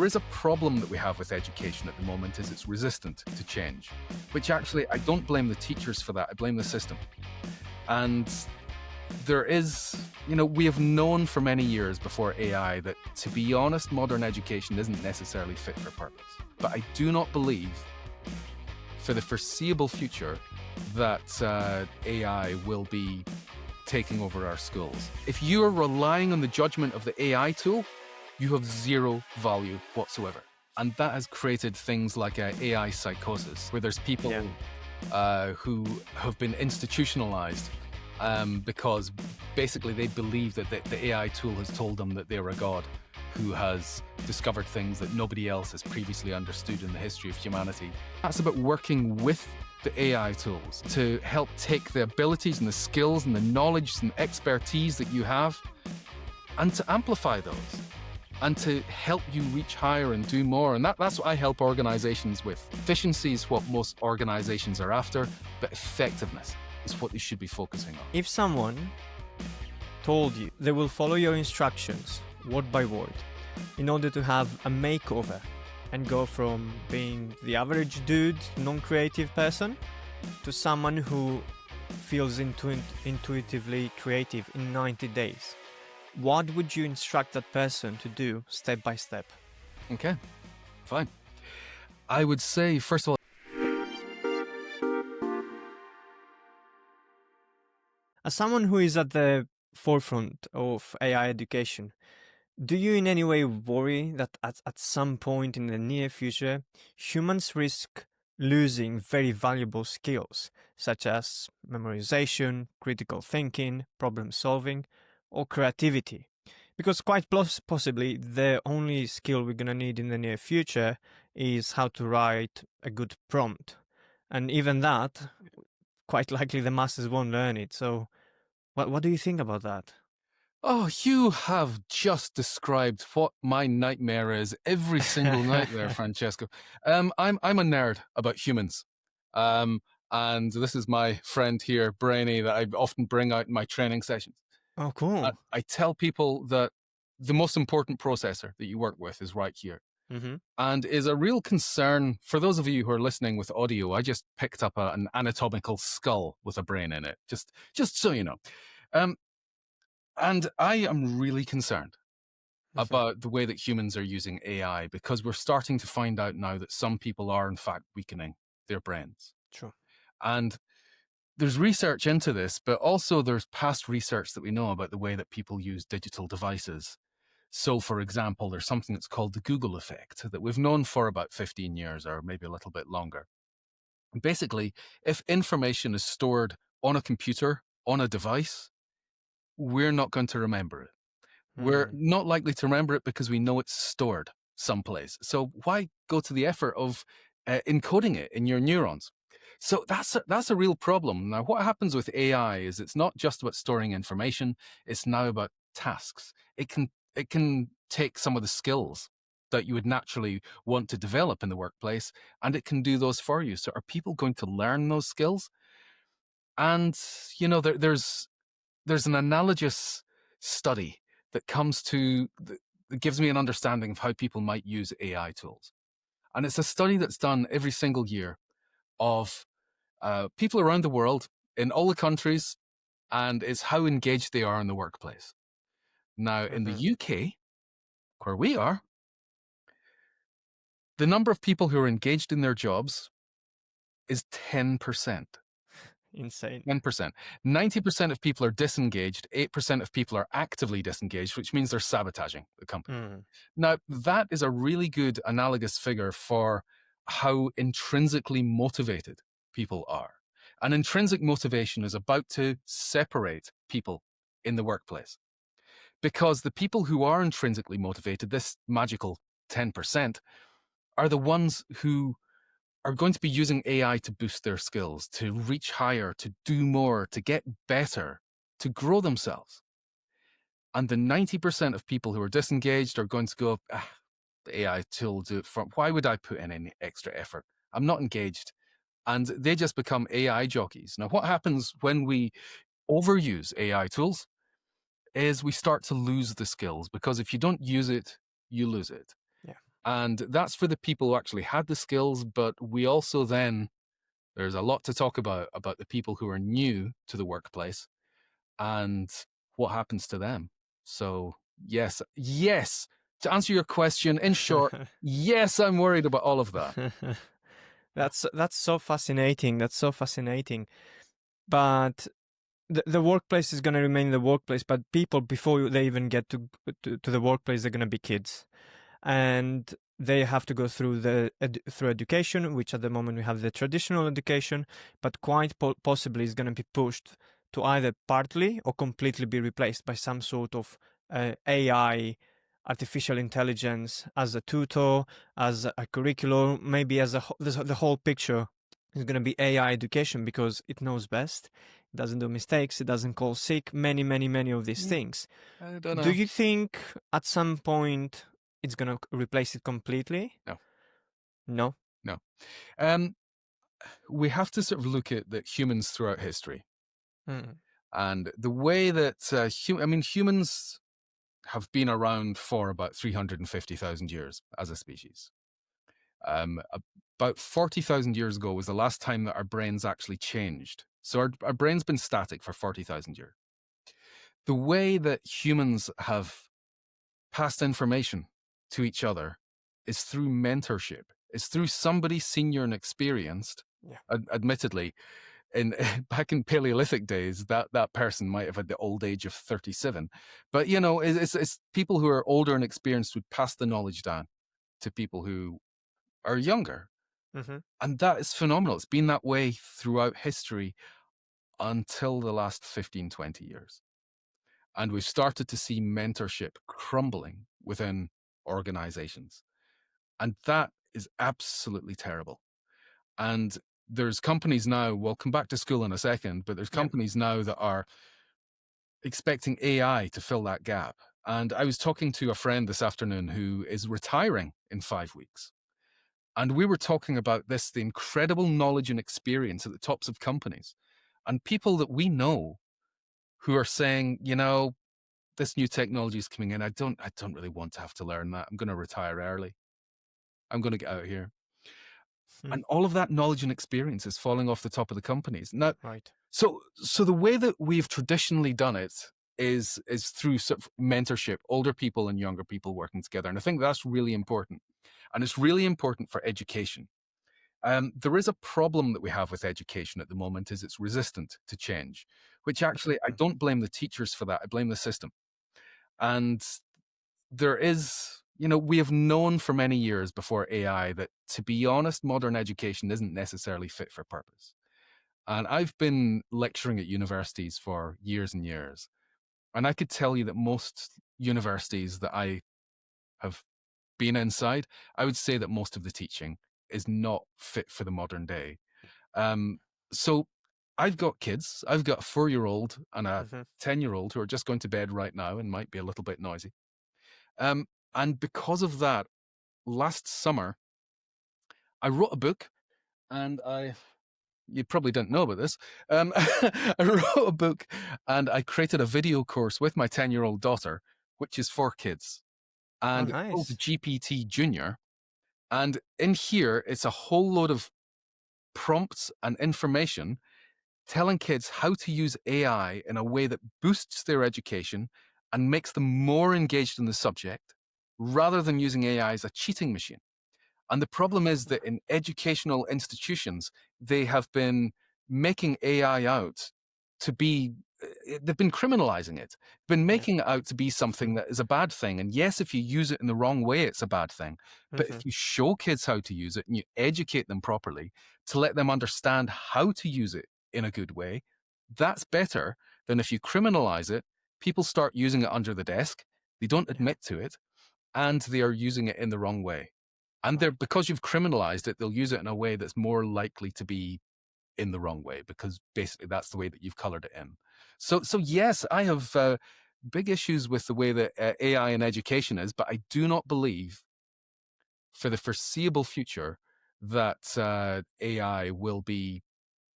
There is a problem that we have with education at the moment is it's resistant to change, which actually I don't blame the teachers for that, I blame the system. And there is, we have known for many years before AI that, to be honest, modern education isn't necessarily fit for purpose. But I do not believe for the foreseeable future that AI will be taking over our schools. If you are relying on the judgment of the AI tool, you have zero value whatsoever. And that has created things like AI psychosis, where there's people who have been institutionalized because basically they believe that the AI tool has told them that they're a god who has discovered things that nobody else has previously understood in the history of humanity. That's about working with the AI tools to help take the abilities and the skills and the knowledge and expertise that you have and to amplify those and to help you reach higher and do more. And that's what I help organizations with. Efficiency is what most organizations are after, but effectiveness is what they should be focusing on. If someone told you they will follow your instructions word by word in order to have a makeover and go from being the average dude, non-creative person, to someone who feels intuitively creative in 90 days, what would you instruct that person to do step by step? Okay, fine. I would say, first of all, as someone who is at the forefront of AI education, do you in any way worry that at some point in the near future, humans risk losing very valuable skills, such as memorization, critical thinking, problem solving, or creativity? Because quite possibly the only skill we're going to need in the near future is how to write a good prompt. And even that, quite likely the masses won't learn it. So what do you think about that? Oh, you have just described what my nightmare is every single night there, Francesco. I'm a nerd about humans. And this is my friend here, Brainy, that I often bring out in my training sessions. Oh, cool. I tell people that the most important processor that you work with is right here. Mm-hmm. And is a real concern for those of you who are listening with audio. I just picked up an anatomical skull with a brain in it, just so you know. And I am really concerned about the way that humans are using AI, because we're starting to find out now that some people are in fact weakening their brains. True. And there's research into this, but also there's past research that we know about the way that people use digital devices. So, for example, there's something that's called the Google effect that we've known for about 15 years or maybe a little bit longer. Basically, if information is stored on a computer, on a device, we're not going to remember it. We're not likely to remember it because we know it's stored someplace. So why go to the effort of encoding it in your neurons? So that's a real problem. Now, what happens with AI is it's not just about storing information. It's now about tasks. It can take some of the skills that you would naturally want to develop in the workplace, and it can do those for you. So are people going to learn those skills? And, there's an analogous study that gives me an understanding of how people might use AI tools. And it's a study that's done every single year of people around the world in all the countries, and it's how engaged they are in the workplace. Now, in the UK, where we are, the number of people who are engaged in their jobs is 10%. Insane. 10%. 90% of people are disengaged. 8% of people are actively disengaged, which means they're sabotaging the company. Now, that is a really good analogous figure for how intrinsically motivated people are. And intrinsic motivation is about to separate people in the workplace. Because the people who are intrinsically motivated, this magical 10%, are the ones who are going to be using AI to boost their skills, to reach higher, to do more, to get better, to grow themselves. And the 90% of people who are disengaged are going to go, the AI tool will do it for, why would I put in any extra effort? I'm not engaged. And they just become AI jockeys. Now, what happens when we overuse AI tools is we start to lose the skills, because if you don't use it, you lose it. Yeah. And that's for the people who actually had the skills, but we also then there's a lot to talk about the people who are new to the workplace and what happens to them. So, yes, yes, to answer your question, in short, yes, I'm worried about all of that. That's so fascinating. That's so fascinating. But the workplace is going to remain the workplace, but people before they even get to the workplace, they're going to be kids, and they have to go through through education, which at the moment we have the traditional education, but quite possibly is going to be pushed to either partly or completely be replaced by some sort of AI, artificial intelligence as a tutor, as a curriculum, maybe as the whole picture is going to be AI education because it knows best. It doesn't do mistakes. It doesn't call sick. Many, many, many of these Mm, things. I don't Do know. you think at some point it's gonna replace it completely? No, No. no. Um, we have to sort of look at the humans throughout history Mm. and the way that humans have been around for about 350,000 years as a species. Um, about 40,000 years ago was the last time that our brains actually changed. So our brain's been static for 40,000 years. The way that humans have passed information to each other is through mentorship. It's through somebody senior and experienced. Yeah. Admittedly, in back in Paleolithic days, that person might have had the old age of 37. But it's people who are older and experienced would pass the knowledge down to people who are younger. Mm-hmm. And that is phenomenal. It's been that way throughout history until the last 15, 20 years. And we've started to see mentorship crumbling within organizations. And that is absolutely terrible. And there's companies now, we'll come back to school in a second, but there's Yep. companies now that are expecting AI to fill that gap. And I was talking to a friend this afternoon who is retiring in 5 weeks. And we were talking about this, the incredible knowledge and experience at the tops of companies and people that we know who are saying, this new technology is coming in. I don't really want to have to learn that. I'm going to retire early. I'm going to get out of here. Mm. And all of that knowledge and experience is falling off the top of the companies. Now, Right. so the way that we've traditionally done it is through sort of mentorship, older people and younger people working together. And I think that's really important. And it's really important for education. There is a problem that we have with education at the moment is it's resistant to change, which actually I Mm. don't blame the teachers for that. I blame the system. And there is, we have known for many years before AI that, to be honest, modern education isn't necessarily fit for purpose. And I've been lecturing at universities for years and years. And I could tell you that most universities that I have been inside, I would say that most of the teaching is not fit for the modern day. Um, so I've got kids. I've got a 4-year-old and a Mm-hmm. 10-year-old who are just going to bed right now and might be a little bit noisy. Um, and because of that, last summer, I wrote a book and you probably didn't know about this. I wrote a book and I created a video course with my 10-year-old daughter, which is for kids. Oh, And it's called nice. GPT Junior. And in here, it's a whole load of prompts and information telling kids how to use AI in a way that boosts their education and makes them more engaged in the subject rather than using AI as a cheating machine. And the problem is that in educational institutions, they have been making AI out to be, they've been criminalizing it, been Yeah. making it out to be something that is a bad thing. And yes, if you use it in the wrong way, it's a bad thing. But Mm-hmm. if you show kids how to use it and you educate them properly to let them understand how to use it in a good way, that's better than if you criminalize it. People start using it under the desk, they don't Yeah. admit to it, and they are using it in the wrong way. And they're Right. because you've criminalized it, they'll use it in a way that's more likely to be in the wrong way because basically that's the way that you've colored it in. So yes, I have big issues with the way that AI in education is, but I do not believe for the foreseeable future that AI will be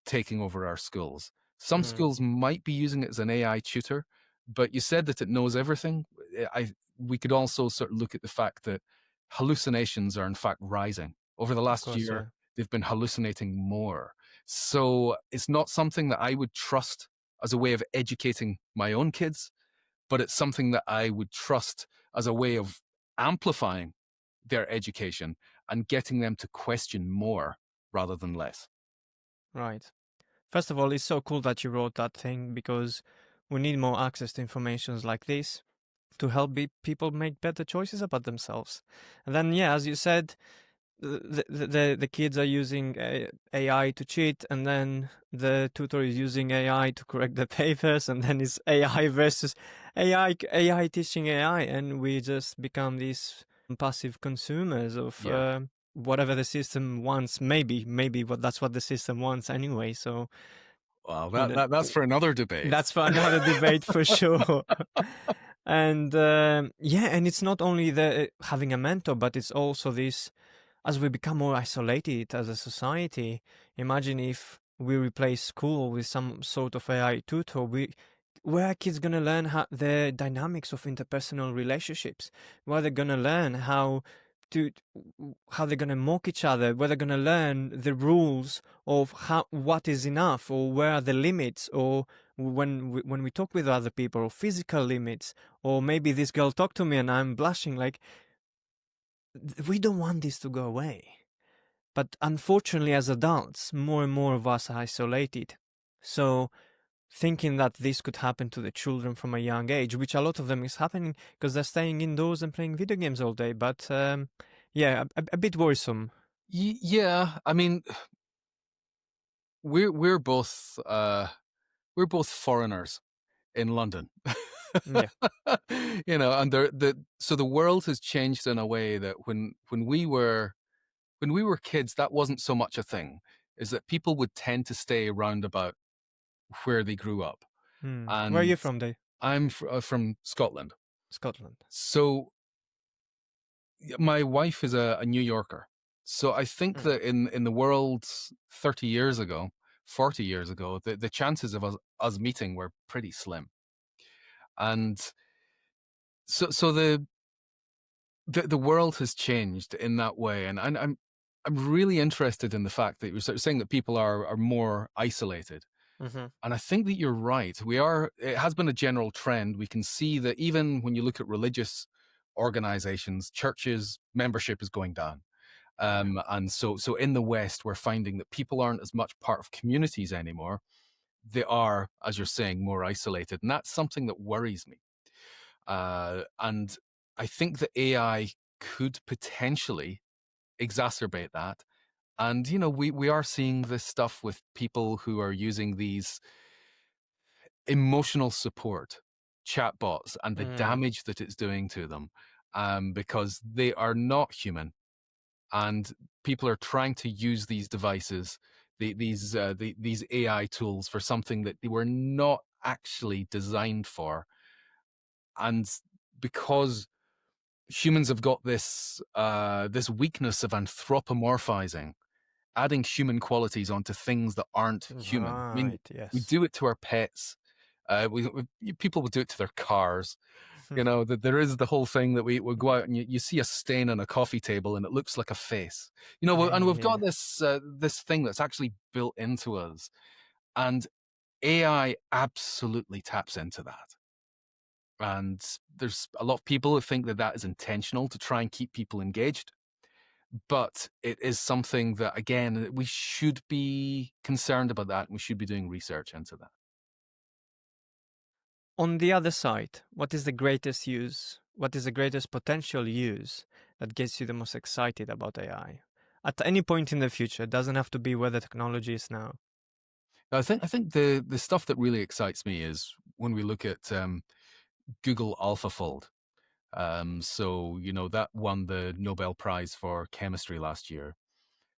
taking over our schools. Some Mm. schools might be using it as an AI tutor, but you said that it knows everything. We could also sort of look at the fact that hallucinations are in fact rising. Over the Of last course, year, yeah. they've been hallucinating more. So it's not something that I would trust as a way of educating my own kids, but it's something that I would trust as a way of amplifying their education and getting them to question more rather than less. Right. First of all, it's so cool that you wrote that thing because we need more access to informations like this to help people make better choices about themselves. And then, yeah, as you said, the kids are using AI to cheat, and then the tutor is using AI to correct the papers, and then it's AI versus AI teaching AI, and we just become these passive consumers of Yeah. whatever the system wants. Maybe that's what the system wants anyway. So Well, we don't. that's for another debate. That's for another debate for sure. And yeah, and it's not only the having a mentor, but it's also this as we become more isolated as a society. Imagine if we replace school with some sort of AI tutor. Where are kids gonna learn the dynamics of interpersonal relationships? Where they're gonna learn to how they're gonna mock each other? Where they're gonna learn the rules of what is enough, or where are the limits, or when we talk with other people, or physical limits, or maybe this girl talked to me and I'm blushing. Like we don't want this to go away. But unfortunately, as adults, more and more of us are isolated. So, thinking that this could happen to the children from a young age, which a lot of them is happening because they're staying indoors and playing video games all day. But yeah, a bit worrisome. Yeah, I mean, we're we're both uh, we're both foreigners in London. Yeah. And the world has changed in a way that when we were kids, that wasn't so much a thing. Is that people would tend to stay around about where they grew up, Where are and you from, Dave? from Scotland. Scotland. So my wife is a New Yorker. So I think Mm. that in the world 30 years ago, 40 years ago, the chances of us meeting were pretty slim. And so the world has changed in that way. And I'm really interested in the fact that you're sort of saying that people are more isolated. Mm-hmm. And I think that you're right. It has been a general trend. We can see that even when you look at religious organizations, churches, membership is going down. Yeah. And so in the West, we're finding that people aren't as much part of communities anymore. They are, as you're saying, more isolated. And that's something that worries me. And I think that AI could potentially exacerbate that. And, we are seeing this stuff with people who are using these emotional support chatbots and the Mm. damage that it's doing to them, because they are not human. And people are trying to use these devices, these AI tools, for something that they were not actually designed for. And because humans have got this weakness of anthropomorphizing, adding human qualities onto things that aren't human. I mean, Right. we Yes. do it to our pets. People would do it to their cars. That there is the whole thing that we go out and you see a stain on a coffee table and it looks like a face. And we've got Yeah. this thing that's actually built into us, and AI absolutely taps into that. And there's a lot of people who think that that is intentional to try and keep people engaged. But it is something that, again, we should be concerned about that, and we should be doing research into that. On the other side, what is the greatest use? What is the greatest potential use that gets you the most excited about AI? At any point in the future, it doesn't have to be where the technology is now. I think the stuff that really excites me is when we look at Google AlphaFold. So that won the Nobel Prize for chemistry last year,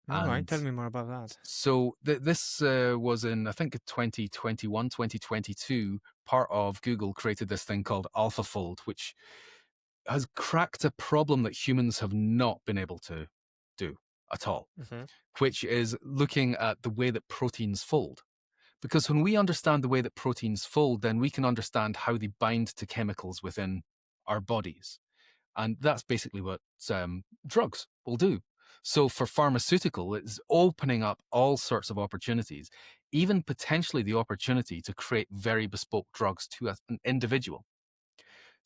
All right, and tell me more about that. so this was in, I think, 2021, 2022. Part of Google created this thing called AlphaFold, which has cracked a problem that humans have not been able to do at all, Mm-hmm. which is looking at the way that proteins fold. Because when we understand the way that proteins fold, then we can understand how they bind to chemicals within our bodies. And that's basically what drugs will do. So for pharmaceutical, it's opening up all sorts of opportunities, even potentially the opportunity to create very bespoke drugs to an individual.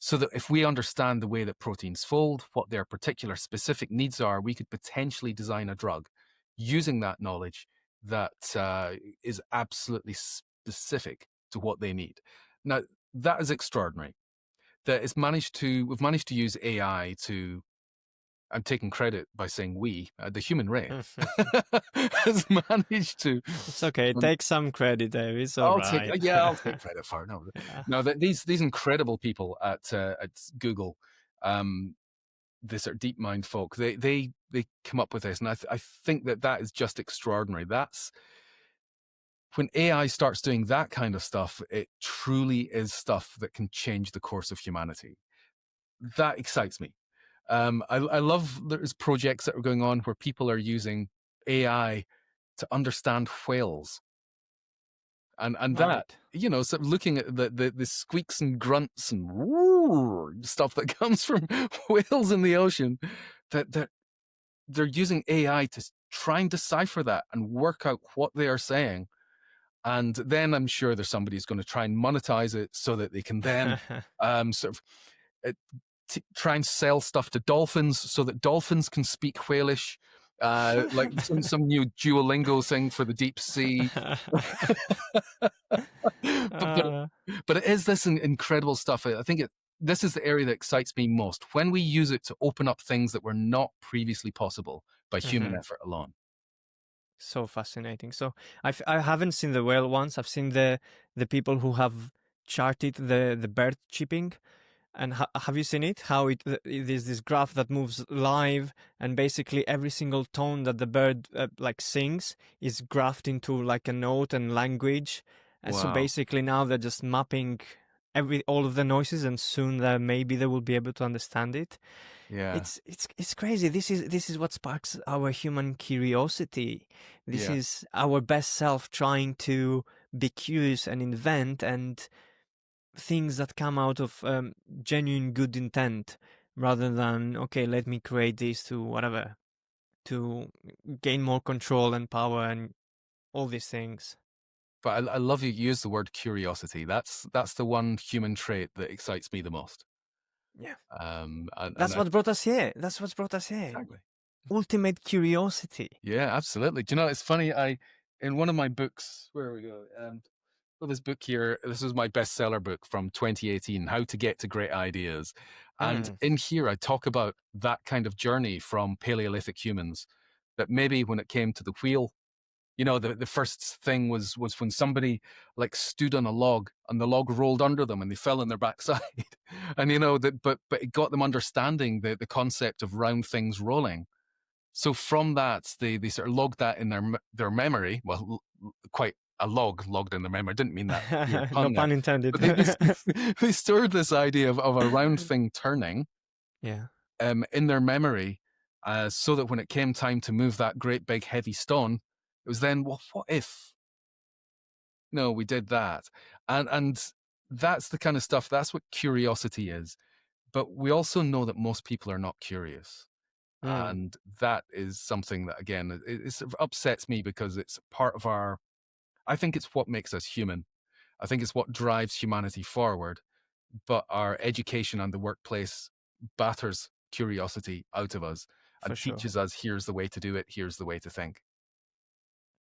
So that if we understand the way that proteins fold, what their particular specific needs are, we could potentially design a drug using that knowledge that is absolutely specific to what they need. Now, that is extraordinary. We've managed to use AI to, I'm taking credit by saying the human race, has managed to. It's okay. Take some credit, Dave. It's all right. I'll take credit for it. No, Yeah. no, these incredible people at Google, this sort of deep mind folk, they come up with this, and I think that is just extraordinary. That's when AI starts doing that kind of stuff, it truly is stuff that can change the course of humanity. That excites me. I love there's projects that are going on where people are using AI to understand whales, and that, Right. sort of looking at the squeaks and grunts and stuff that comes from whales in the ocean, that they're using AI to try and decipher that and work out what they are saying. And then I'm sure there's somebody who's going to try and monetize it so that they can then sort of uh, try and sell stuff to dolphins so that dolphins can speak whalish, like some new Duolingo thing for the deep sea. but, but uh, but it is this incredible stuff. I think this is the area that excites me most, when we use it to open up things that were not previously possible by human mhm. effort alone. So fascinating. So I haven't seen the whale ones. I've seen the people who have charted the bird chipping. And have you seen it? How it is this graph that moves live, and basically every single tone that the bird like sings is graphed into like a note and language. And so Wow. basically now they're just mapping all of the noises, and soon maybe they will be able to understand it. Yeah. It's crazy. This is what sparks our human curiosity. This Yeah. is our best self trying to be curious and invent, and things that come out of genuine good intent, rather than, okay, let me create this to whatever, to gain more control and power and all these things. But I love you use the word curiosity. That's the one human trait that excites me the most. Yeah, And that's what brought us here. That's what brought us here. exactly. Ultimate curiosity. Yeah, absolutely. Do you know, it's funny, in one of my books, where we go, well, this book here, this is my bestseller book from 2018, How to Get to Great Ideas. And Mm. in here, I talk about that kind of journey from Paleolithic humans, that maybe when it came to the wheel, the first thing was when somebody like stood on a log and the log rolled under them and they fell on their backside. And that, but it got them understanding the concept of round things rolling. So from that, they sort of logged that in their memory. Well, quite a log logged in their memory. I didn't mean that weird No pun there. pun intended. But they stored this idea of a round thing turning Yeah. in their memory, so that when it came time to move that great big heavy stone, it was then, well, what if? No, we did that. And that's the kind of stuff, that's what curiosity is. But we also know that most people are not curious. Mm, And that is something that, again, it sort of upsets me, because it's part of I think it's what makes us human. I think it's what drives humanity forward. But our education and the workplace batters curiosity out of us for and sure. teaches us, here's the way to do it, here's the way to think.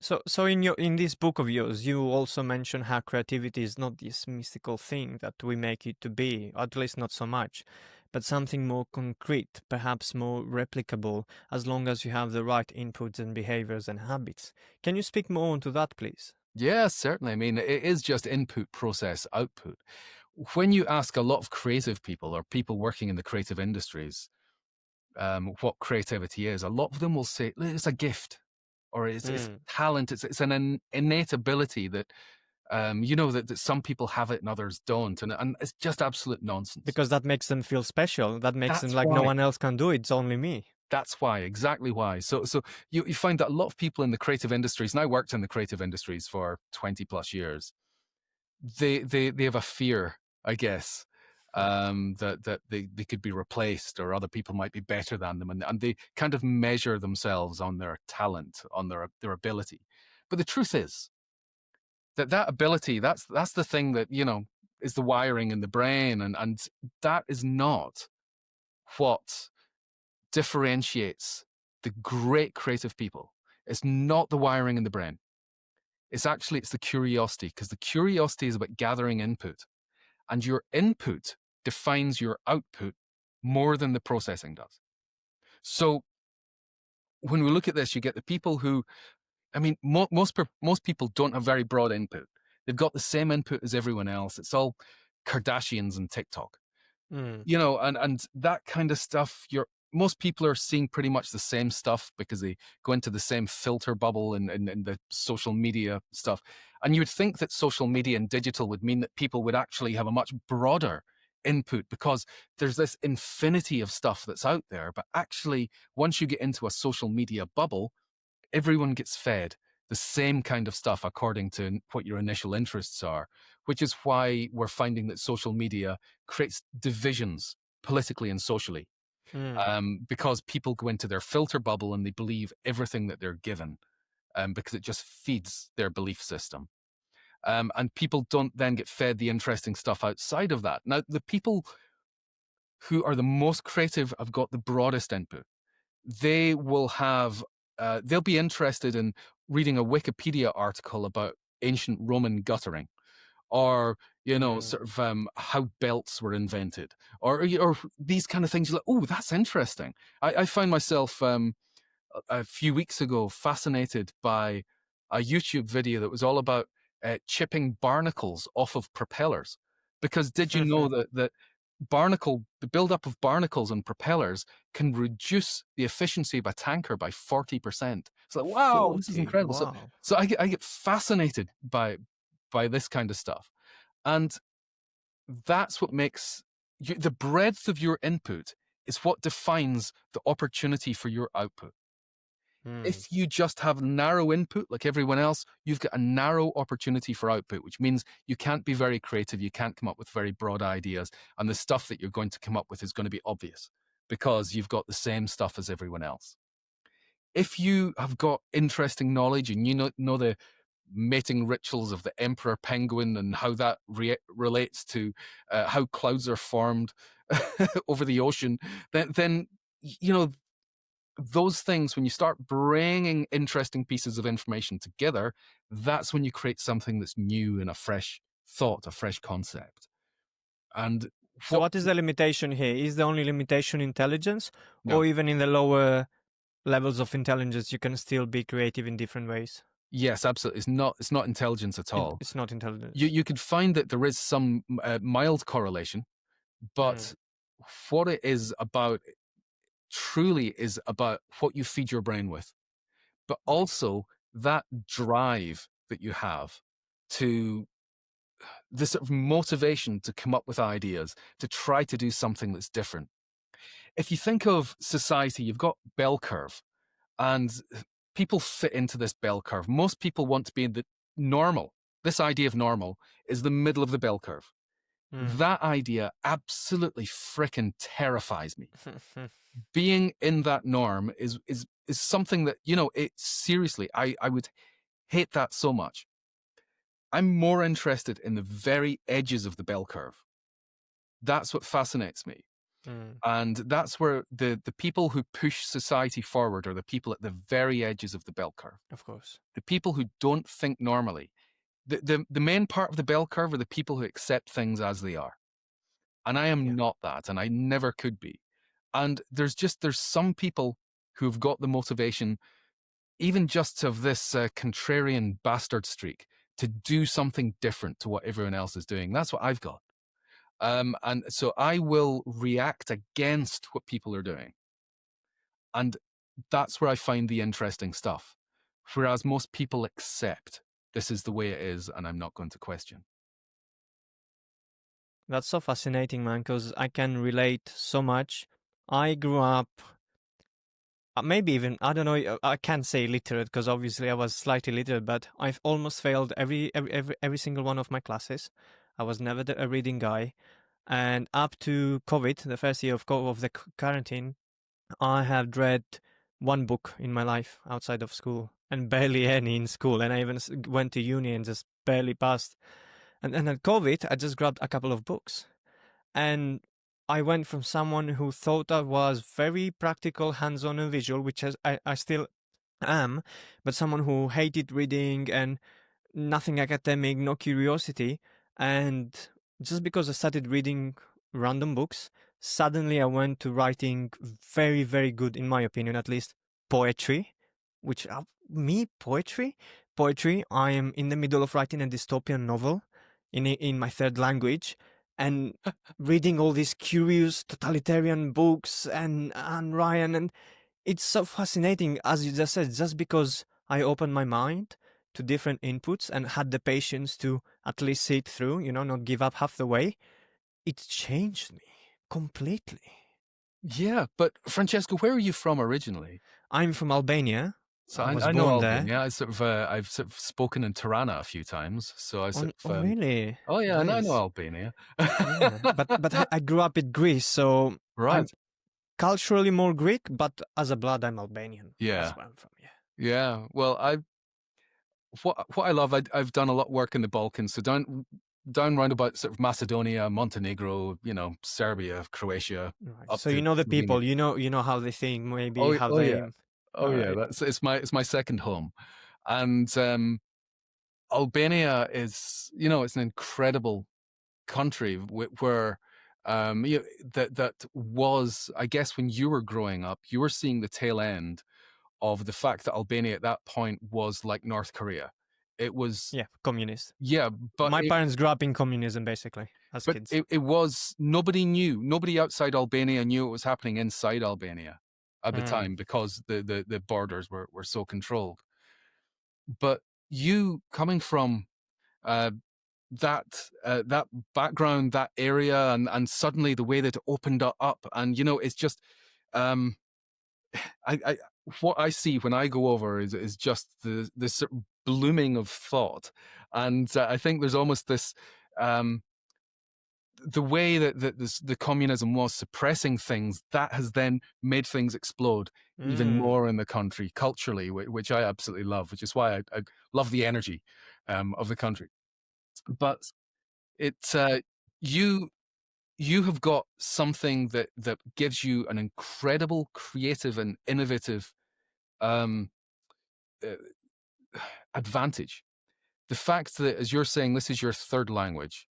So in this book of yours, you also mention how creativity is not this mystical thing that we make it to be, or at least not so much, but something more concrete, perhaps more replicable, as long as you have the right inputs and behaviors and habits. Can you speak more onto that, please? Yeah, certainly. I mean, it is just input, process, output. When you ask a lot of creative people or people working in the creative industries, what creativity is, a lot of them will say it's a gift, or it's Mm. talent. It's an innate ability that that some people have it and others don't, and it's just absolute nonsense. Because that makes them feel special. That makes them That's like no why. one else can do it. It's only me. That's why, exactly why. So you find that a lot of people in the creative industries, and I worked in the creative industries for 20 plus years, they have a fear, I guess, Right. that they could be replaced or other people might be better than them, and they kind of measure themselves on their talent, on their ability. But the truth is that that ability, that's the thing that, is the wiring in the brain, and that is not what differentiates the great creative people. It's not the wiring in the brain. It's the curiosity, because the curiosity is about gathering input, and your input defines your output more than the processing does. So when we look at this, you get the people who, I mean, most people don't have very broad input. They've got the same input as everyone else. It's all Kardashians and TikTok, Mm. and that kind of stuff. Most people are seeing pretty much the same stuff because they go into the same filter bubble and the social media stuff. And you would think that social media and digital would mean that people would actually have a much broader input, because there's this infinity of stuff that's out there. But actually, once you get into a social media bubble, everyone gets fed the same kind of stuff according to what your initial interests are, which is why we're finding that social media creates divisions politically and socially, Mm. because people go into their filter bubble and they believe everything that they're given, because it just feeds their belief system. And people don't then get fed the interesting stuff outside of that. Now, the people who are the most creative have got the broadest input. They will have, they'll be interested in reading a Wikipedia article about ancient Roman guttering, or Mm. sort of how belts were invented, or these kind of things. You're like, oh, that's interesting. I find myself a few weeks ago fascinated by a YouTube video that was all about chipping barnacles off of propellers. Because did you know that the buildup of barnacles on propellers can reduce the efficiency of a tanker by 40%? It's like, wow, this is 40. incredible. So, Wow. so I get fascinated by this kind of stuff, and that's what makes the breadth of your input is what defines the opportunity for your output. Mm. If you just have narrow input like everyone else, you've got a narrow opportunity for output, which means you can't be very creative. You can't come up with very broad ideas. And the stuff that you're going to come up with is going to be obvious because you've got the same stuff as everyone else. If you have got interesting knowledge and you know the mating rituals of the emperor penguin and how that relates to how clouds are formed over the ocean, then you know those things, when you start bringing interesting pieces of information together, that's when you create something that's new and a fresh thought, a fresh concept. And So what what is the limitation here? Is the only limitation intelligence, no or even in the lower levels of intelligence you can still be creative in different ways? yes, absolutely, it's not intelligence at all. It's not you intelligence. you could find that there is some mild correlation, Mm. but what it is about truly is about what you feed your brain with, but Right. also that drive that you have to the sort of motivation to come up with ideas, to try to do something that's different. If you think of society, you've got bell curve, and people fit into this bell curve. Most people want to be in the normal. This idea of normal is the middle of the bell curve. Mm. That idea absolutely frickin' terrifies me. Being in that norm is something that, it seriously, I would hate that so much. I'm more interested in the very edges of the bell curve. That's what fascinates me. Mm. And that's where the people who push society forward are the people at the very edges of the bell curve. Of course. The people who don't think normally. The main part of the bell curve are the people who accept things as they are. And I am Yeah. not that, and I never could be. And there's some people who've got the motivation, even just of this contrarian bastard streak, to do something different to what everyone else is doing. That's what I've got. And so I will react against what people are doing. And that's where I find the interesting stuff. Whereas most people accept this is the way it is, and I'm not going to question. That's so fascinating, man, because I can relate so much. I grew up, maybe even, I don't know, I can't say literate because obviously I was slightly literate, but I've almost failed every single one of my classes. I was never a reading guy. And up to COVID, the first year of the quarantine, I have read one book in my life outside of school, and barely any in school. And I even went to uni and just barely passed. And at COVID, I just grabbed a couple of books. And I went from someone who thought I was very practical, hands-on and visual, which I still am, but someone who hated reading and nothing academic, no curiosity. And just because I started reading random books, suddenly I went to writing very, very good, in my opinion, at least, poetry, which poetry? Poetry. I am in the middle of writing a dystopian novel in my third language, and reading all these curious totalitarian books and Ryan, and it's so fascinating, as you just said, just because I opened my mind to different inputs and had the patience to at least see it through, not give up half the way, it changed me completely. Yeah, but Francesco, where are you from originally? I'm from Albania. So I was I know born there. Albania. I've sort of spoken in Tirana a few times. So I sort Oh, of really? oh yeah, and I know Nice. Albania. Yeah, but I grew up in Greece, so I'm Right. culturally more Greek, but as a blood, I'm Albanian. That's Yeah. where I'm from. Yeah. Yeah. Well, what I love, I've done a lot of work in the Balkans. So down round about sort of Macedonia, Montenegro, Serbia, Croatia, Right. up So to you know the Slovenia. people. You know how they think. Maybe how Oh yeah. they. Oh All yeah. right. That's it's my second home. And Albania is, it's an incredible country where that was, I guess, when you were growing up, you were seeing the tail end of the fact that Albania at that point was like North Korea. It was, Yeah, communist. yeah, but My it parents grew up in communism, basically, as but kids. it was, nobody outside Albania knew what was happening inside Albania at the Mm. time because the borders were so controlled. But you coming from uh, that background, that area, and suddenly the way that it opened up, and it's just um, I what I see when I go over is just the sort of blooming of thought, and I think there's almost this. The way that the communism was suppressing things, that has then made things explode even Mm. more in the country culturally, which I absolutely love, which is why I love the energy of the country. But it's you you have got something that gives you an incredible creative and innovative um, uh, advantage. The fact that, as you're saying, this is your third language,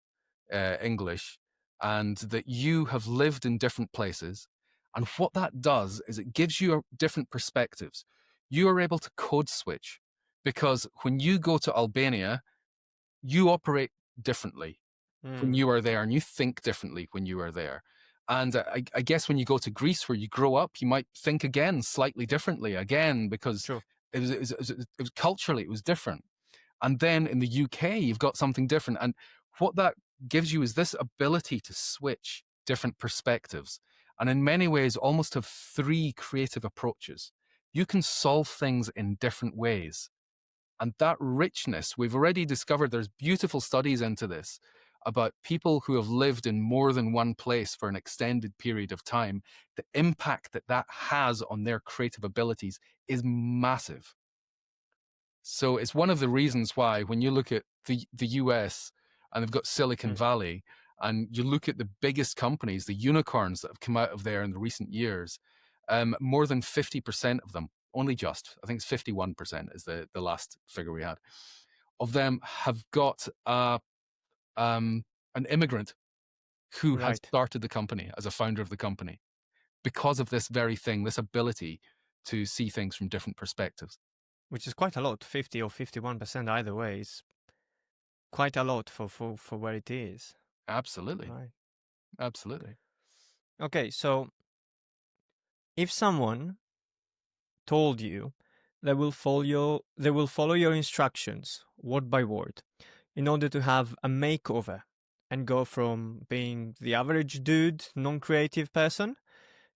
English, and that you have lived in different places. And what that does is it gives you different perspectives. You are able to code switch because when you go to Albania, you operate differently when Mm. you are there and you think differently when you are there. And I guess when you go to Greece where you grow up, you might think again slightly differently again because True. it was culturally, it was different. And then in the UK, you've got something different. And what that gives you is this ability to switch different perspectives. And in many ways, almost have three creative approaches. You can solve things in different ways. And that richness, we've already discovered there's beautiful studies into this about people who have lived in more than one place for an extended period of time. The impact that that has on their creative abilities is massive. So it's one of the reasons why when you look at the US and they've got Silicon Mm. Valley and you look at the biggest companies, the unicorns that have come out of there in the recent years, more than 50% of them, only just, I think it's 51% is the last figure we had, of them have got an immigrant who has Right. started the company as a founder of the company because of this very thing, this ability to see things from different perspectives. Which is quite a lot. 50 or 51% either way is quite a lot for where it is. Absolutely. Right. Absolutely. Okay, so if someone told you they will follow your instructions word by word in order to have a makeover and go from being the average dude, non-creative person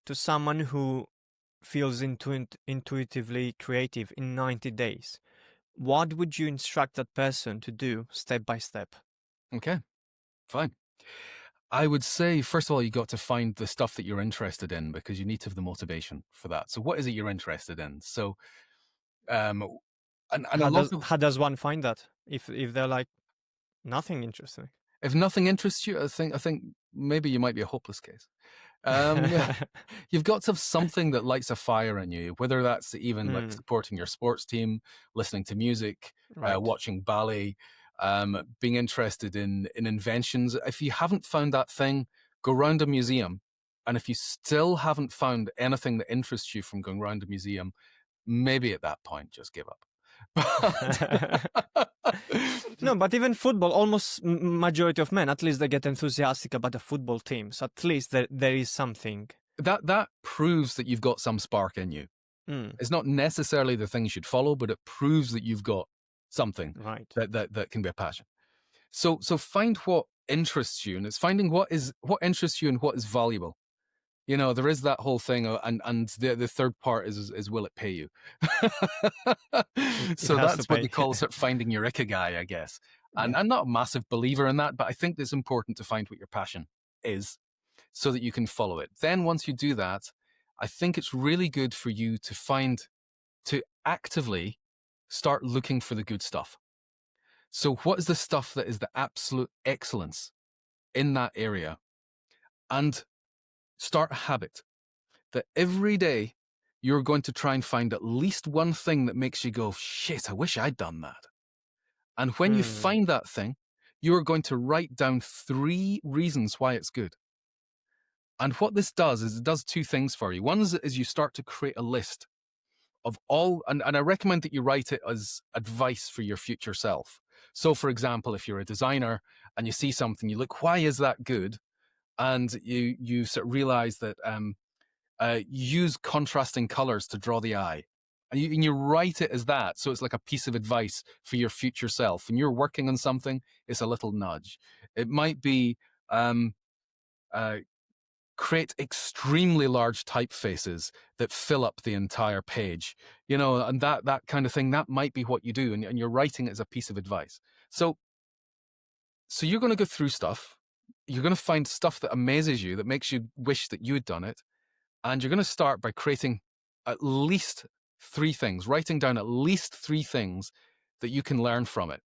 to someone who feels intuitively creative in 90 days, what would you instruct that person to do step by step? Okay, fine. I would say, first of all, you got to find the stuff that you're interested in, because you need to have the motivation for that. So what is it you're interested in? So, um, and a lot of, How does one find that if they're like nothing interesting? if nothing interests you, I think maybe you might be a hopeless case. Um, you've got to have something that lights a fire in you, whether that's even like Mm, supporting your sports team, listening to music, right. watching ballet, being interested in inventions. If you haven't found that thing, go round a museum. And if you still haven't found anything that interests you from going round a museum, maybe at that point, just give up. But No, but even football, almost majority of men, at least they get enthusiastic about the football team. So at least there is something. that proves that you've got some spark in you. Mm, It's not necessarily the thing you should follow, but it proves that you've got something right. that can be a passion. So find what interests you, and it's finding what interests you and what is valuable. You know, there is that whole thing, and the third part is will it pay you? It So has to that's what they pay. call sort of finding your ikigai, I guess. And Yeah. I'm not a massive believer in that, but I think it's important to find what your passion is so that you can follow it. Then once you do that, I think it's really good for you to actively start looking for the good stuff. So what is the stuff that is the absolute excellence in that area? And start a habit that every day you're going to try and find at least one thing that makes you go, shit, I wish I'd done that. And when you Mm, find that thing, you are going to write down 3 reasons why it's good. And what this does is it does 2 things for you. One is you start to create a list of all, and I recommend that you write it as advice for your future self. So, for example, if you're a designer and you see something, you look, why is that good? And you sort of realize that use contrasting colors to draw the eye. And you write it as that. So it's like a piece of advice for your future self. When you're working on something, it's a little nudge. It might be um, uh, create extremely large typefaces that fill up the entire page, you know, and that kind of thing. That might be what you do, and you're writing it as a piece of advice. So you're going to go through stuff. You're going to find stuff that amazes you, that makes you wish that you had done it. And you're going to start by creating at least 3 things, writing down at least 3 things that you can learn from it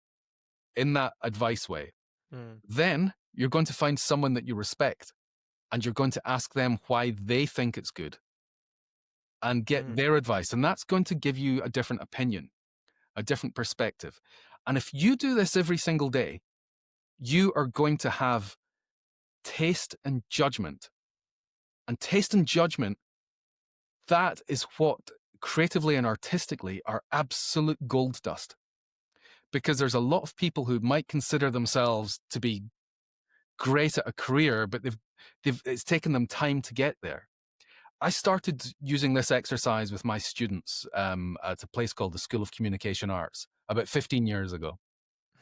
in that advice way. mm, Then you're going to find someone that you respect, and you're going to ask them why they think it's good and get mm, their advice. And that's going to give you a different opinion, a different perspective. And if you do this every single day, you are going to have taste and judgment. And taste and judgment, that is what creatively and artistically are absolute gold dust. Because there's a lot of people who might consider themselves to be great at a career, but it's taken them time to get there. I started using this exercise with my students at a place called the School of Communication Arts about 15 years ago.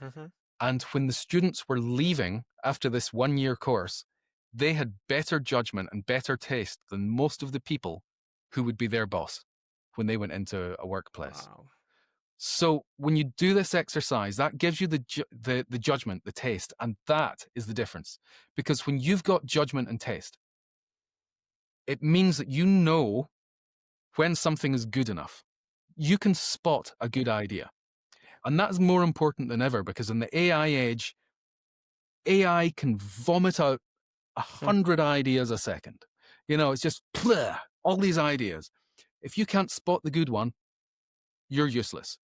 mhm. And when the students were leaving after this 1-year course, they had better judgment and better taste than most of the people who would be their boss when they went into a workplace. Wow. So when you do this exercise, that gives you the judgment, the taste, and that is the difference. Because when you've got judgment and taste, it means that you know when something is good enough. You can spot a good idea. And that's more important than ever, because in the AI age, AI can vomit out Mm, 100 ideas a second. You know, it's just all these ideas. If you can't spot the good one, you're useless.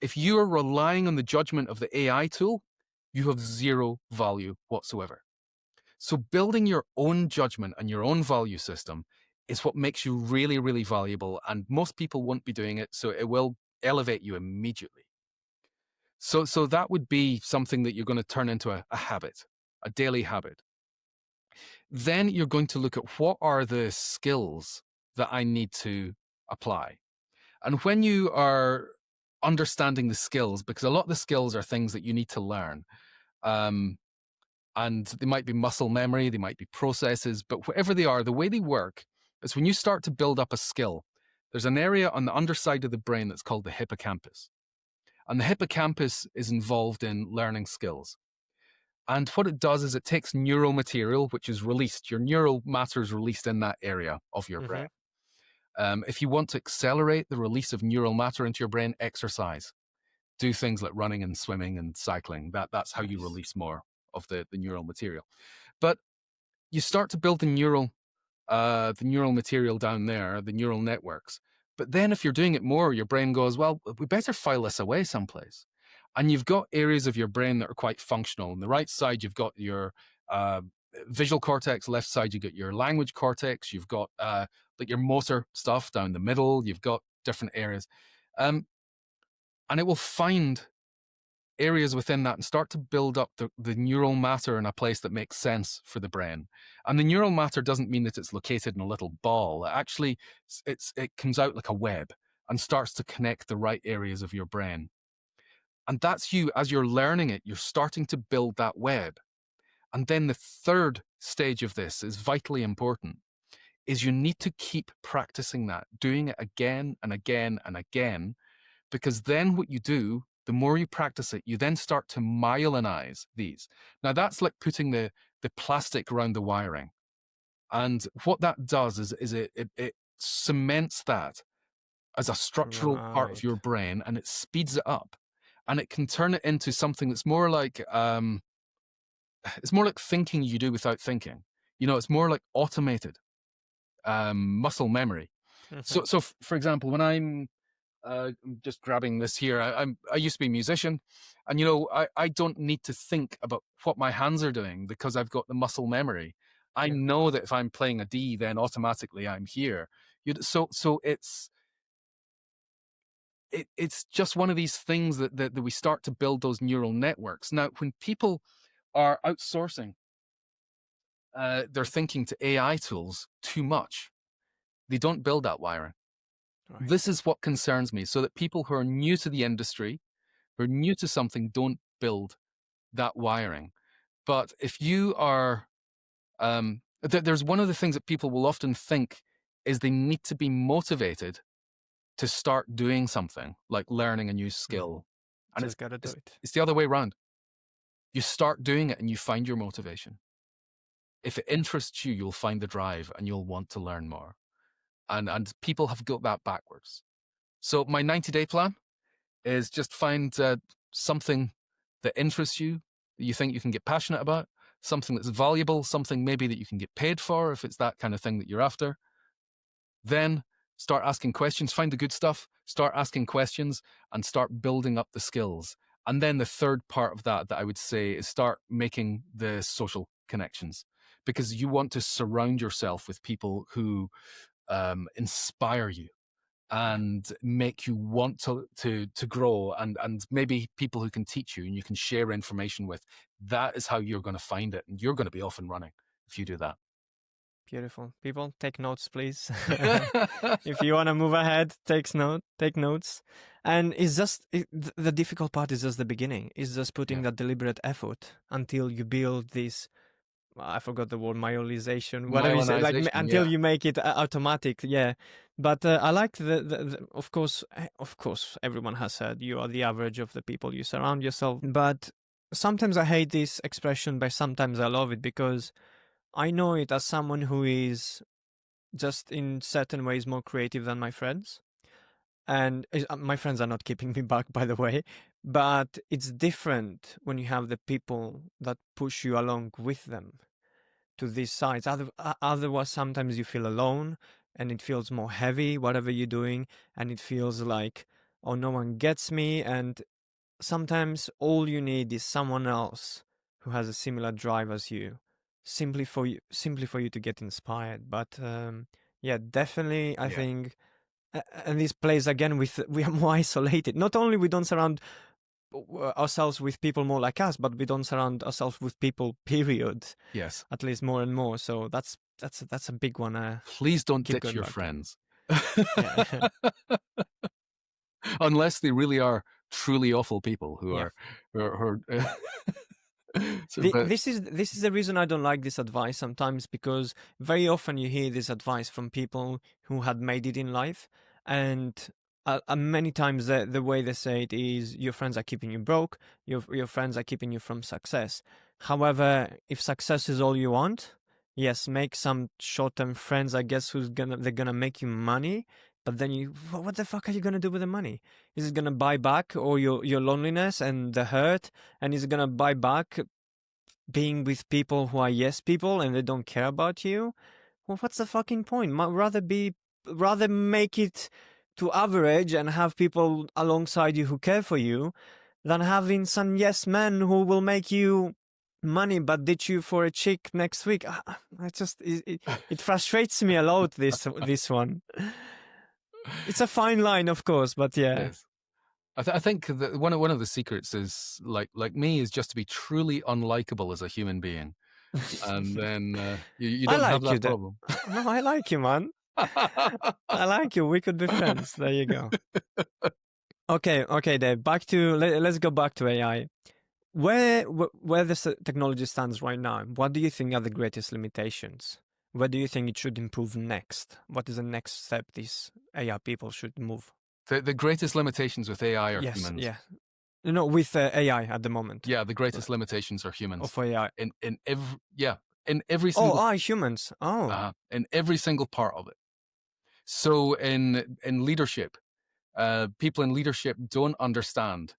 If you are relying on the judgment of the AI tool, you have 0 value whatsoever. So building your own judgment and your own value system is what makes you really, really valuable. And most people won't be doing it, so it will elevate you immediately. So that would be something that you're going to turn into a habit, a daily habit. Then you're going to look at what are the skills that I need to apply. And when you are understanding the skills, because a lot of the skills are things that you need to learn, um, and they might be muscle memory, they might be processes, but whatever they are, the way they work is when you start to build up a skill, there's an area on the underside of the brain that's called the hippocampus. And the hippocampus is involved in learning skills. And what it does is it takes neural material, which is released, your neural matter is released in that area of your brain. Mm-hmm. If you want to accelerate the release of neural matter into your brain, exercise. Do things like running and swimming and cycling. That's how you Nice. release more of the neural material. But you start to build the neural material down there, the neural networks. But then if you're doing it more, your brain goes, well, we better file this away someplace. And you've got areas of your brain that are quite functional. On the right side, you've got your uh, visual cortex. Left side, you get your language cortex. You've got like your motor stuff down the middle. You've got different areas. And it will find areas within that and start to build up the neural matter in a place that makes sense for the brain. And the neural matter doesn't mean that it's located in a little ball. Actually, it comes out like a web and starts to connect the right areas of your brain. And that's you, as you're learning it, you're starting to build that web. And then the third stage of this is vitally important, is you need to keep practicing that, doing it again and again and again, because then what you do, the more you practice it, you then start to myelinize these. Now that's like putting the plastic around the wiring. And what that does is it cements that as a structural part of Right. your brain, and it speeds it up. And it can turn it into something that's more like it's more like thinking you do without thinking. It's more like automated muscle memory. Mm-hmm. So for example, when I'm just grabbing this here, I used to be a musician, and I don't need to think about what my hands are doing because I've got the muscle memory. I Yeah. know that if I'm playing a D, then automatically I'm here. So it's just one of these things that we start to build those neural networks. Now, when people are outsourcing their thinking to AI tools too much, they don't build that wiring. Right. This is what concerns me, so that people who are new to the industry, who are new to something, don't build that wiring. But if you are, there's one of the things that people will often think is they need to be motivated to start doing something, like learning a new Mm. skill. And Just gotta do it's, it. it's the other way around. You start doing it and you find your motivation. If it interests you, you'll find the drive and you'll want to learn more. And people have got that backwards. So my 90-day plan is just find something that interests you, that you think you can get passionate about, something that's valuable, something maybe that you can get paid for if it's that kind of thing that you're after. Then start asking questions, find the good stuff, start asking questions, and start building up the skills. And then the third part of that I would say is start making the social connections, because you want to surround yourself with people who inspire you Yeah. and make you want to grow, and maybe people who can teach you and you can share information with. That is how you're going to find it, and you're going to be off and running if you do that. Beautiful. People, take notes, please. If you want to move ahead, take notes. And it's just the difficult part is just the beginning. It's just putting Yeah. that deliberate effort until you build this. I forgot the word, myelization, whatever you say, like Myelinization, until yeah. you make it automatic. Yeah. But I like of course, everyone has said you are the average of the people you surround yourself. But sometimes I hate this expression, but sometimes I love it because I know it as someone who is just in certain ways more creative than my friends. And my friends are not keeping me back, by the way. But it's different when you have the people that push you along with them to these sides. Otherwise, sometimes you feel alone and it feels more heavy, whatever you're doing. And it feels like, oh, no one gets me. And sometimes all you need is someone else who has a similar drive as you, simply for you to get inspired. But yeah, definitely, I Yeah. think, and this plays again with we are more isolated. Not only we don't surround ourselves with people more like us, but we don't surround ourselves with people. Period. Yes. At least more and more. So that's a big one. Please don't Keep ditch going your back to. friends. Yeah. Unless they really are truly awful people who Yeah. are, but This is the reason I don't like this advice sometimes, because very often you hear this advice from people who had made it in life, and many times the way they say it is your friends are keeping you broke, your friends are keeping you from success. However, if success is all you want, yes, make some short-term friends, I guess, they're gonna make you money. But then what the fuck are you gonna do with the money? Is it gonna buy back all your loneliness and the hurt? And is it gonna buy back being with people who are yes people and they don't care about you? Well, what's the fucking point? Rather make it to average and have people alongside you who care for you than having some yes men who will make you money but ditch you for a chick next week. It frustrates me a lot, this one. It's a fine line, of course, but It yeah. is. I think that one of the secrets is like me is just to be truly unlikable as a human being, and then you I don't have like you. that problem. No, I like you, man. I like you. We could be friends. There you go. Okay, Dave. Let's go back to AI. Where this technology stands right now, what do you think are the greatest limitations? Where do you think it should improve next? What is the next step these AI people should move? The greatest limitations with AI are Yes, humans. yeah. No, with AI at the moment. Yeah, the greatest limitations are humans. Of AI. In every single Humans. Oh. in every single part of it. So in leadership, people in leadership don't understand.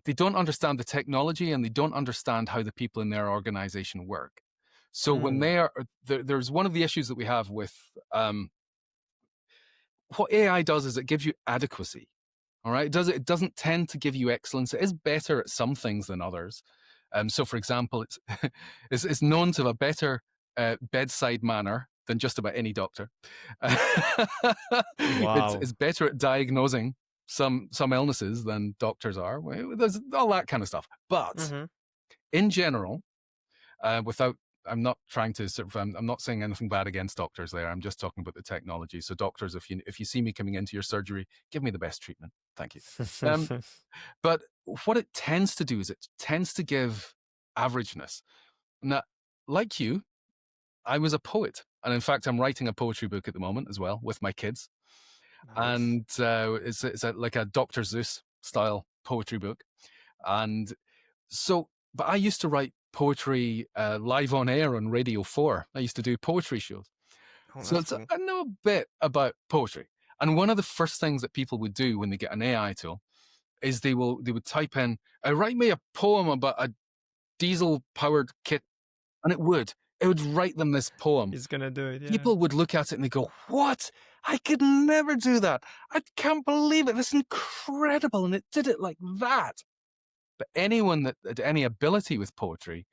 They don't understand the technology, and they don't understand how the people in their organization work. So when they are, there's one of the issues that we have with what AI does is it gives you adequacy. All right, it doesn't tend to give you excellence. It is better at some things than others. So, for example, it's known to have a better bedside manner than just about any doctor. Wow. It's better at diagnosing some illnesses than doctors are. There's all that kind of stuff. But in general, without I'm not trying to I'm not saying anything bad against doctors there. I'm just talking about the technology. So doctors, if you see me coming into your surgery, give me the best treatment. Thank you. But what it tends to do is it tends to give averageness. Now, like you, I was a poet. And in fact, I'm writing a poetry book at the moment as well with my kids. Nice. And it's like a Dr. Seuss style poetry book. And so, but I used to write poetry live on air on Radio 4. I used to do poetry shows. Oh, So that's cool. I know a bit about poetry. And one of the first things that people would do when they get an AI tool is they would type in, write me a poem about a diesel powered kit. And it would write them this poem. He's gonna do it, yeah. People would look at it and they go, what? I could never do that. I can't believe it. This is incredible. And it did it like that. But anyone that had any ability with poetry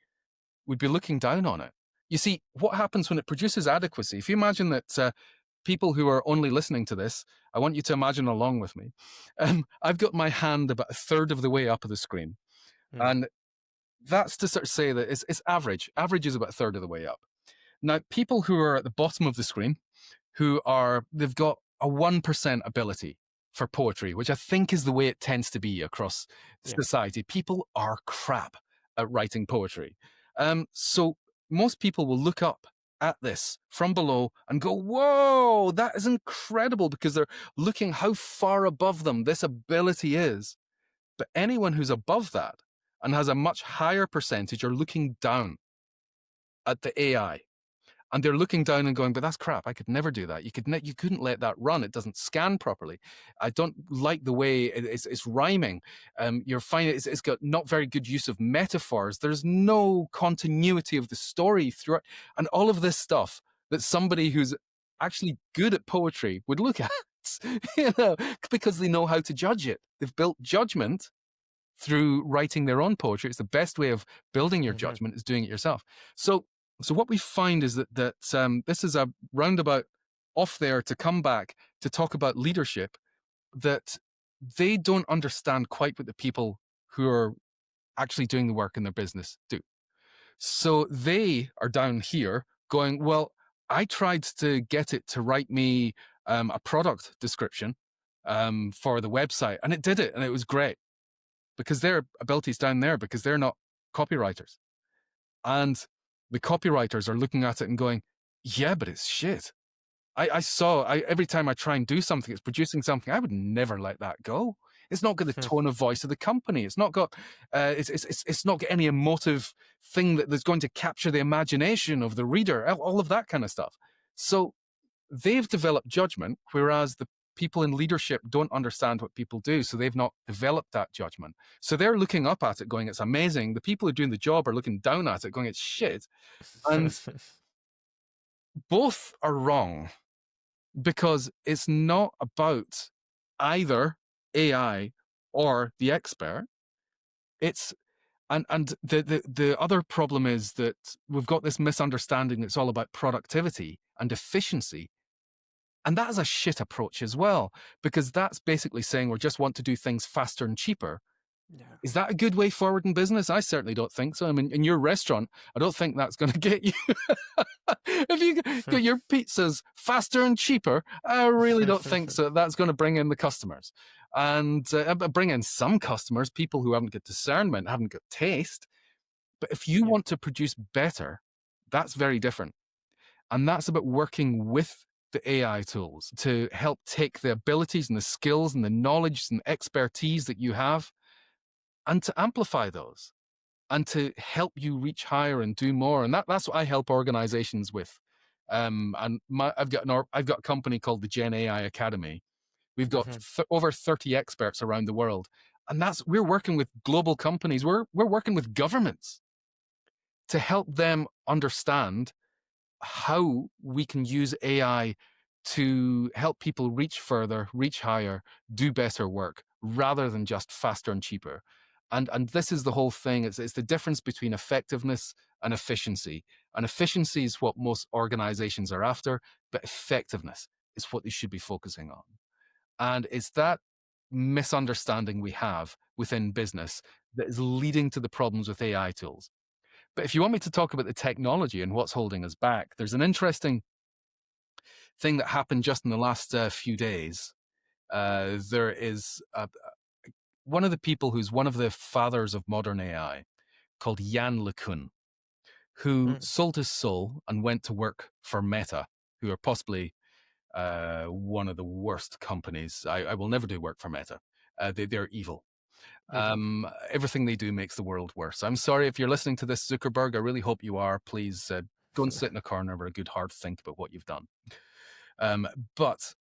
would be looking down on it. You see, what happens when it produces adequacy? If you imagine that people who are only listening to this, I want you to imagine along with me. I've got my hand about a third of the way up of the screen. And that's to sort of say that it's average. Average is about a third of the way up. Now, people who are at the bottom of the screen, they've got a 1% ability for poetry, which I think is the way it tends to be across society. People are crap at writing poetry. So most people will look up at this from below and go, whoa, that is incredible, because they're looking how far above them this ability is. But anyone who's above that and has a much higher percentage are looking down at the AI. And they're looking down and going, but that's crap. I could never do that. You couldn't let that run. It doesn't scan properly. I don't like the way it's rhyming. You're finding it's got not very good use of metaphors. There's no continuity of the story throughout, and all of this stuff that somebody who's actually good at poetry would look at, because they know how to judge it. They've built judgment through writing their own poetry. It's the best way of building your judgment is doing it yourself. So what we find is that this is a roundabout off there to come back to talk about leadership, that they don't understand quite what the people who are actually doing the work in their business do. So they are down here going, well, I tried to get it to write me a product description for the website, and it did it, and it was great, because their ability's down there, because they're not copywriters. And the copywriters are looking at it and going, yeah, but it's shit. Every time I try and do something, it's producing something. I would never let that go. It's not got the tone of voice of the company. It's not got it's not got any emotive thing that's going to capture the imagination of the reader. All of that kind of stuff. So they've developed judgment, whereas the people in leadership don't understand what people do, so they've not developed that judgment. So they're looking up at it, going, "It's amazing." The people who are doing the job are looking down at it, going, "It's shit." And both are wrong, because it's not about either AI or the expert. It's and the other problem is that we've got this misunderstanding that's all about productivity and efficiency. And that is a shit approach as well, because that's basically saying we just want to do things faster and cheaper. Yeah. Is that a good way forward in business? I certainly don't think so. I mean, in your restaurant, I don't think that's going to get you. If you get your pizzas faster and cheaper, I really don't think so. That's going to bring in the customers, and bring in some customers, people who haven't got discernment, haven't got taste. But if you Yeah. want to produce better, that's very different. And that's about working with the AI tools to help take the abilities and the skills and the knowledge and expertise that you have, and to amplify those, and to help you reach higher and do more. And that's what I help organizations with. And I've got a company called the Gen AI Academy. We've got over 30 experts around the world, and we're working with global companies. We're working with governments to help them understand how we can use AI to help people reach further, reach higher, do better work, rather than just faster and cheaper. And this is the whole thing. It's the difference between effectiveness and efficiency. And efficiency is what most organizations are after, but effectiveness is what they should be focusing on. And it's that misunderstanding we have within business that is leading to the problems with AI tools. But if you want me to talk about the technology and what's holding us back, there's an interesting thing that happened just in the last few days. There is one of the people who's one of the fathers of modern AI, called Jan LeCun, who sold his soul and went to work for Meta, who are possibly one of the worst companies. I will never do work for Meta. They're evil. Everything they do makes the world worse. I'm sorry if you're listening to this, Zuckerberg. I really hope you are. Please go and sit in a corner with a good hard think about what you've done. But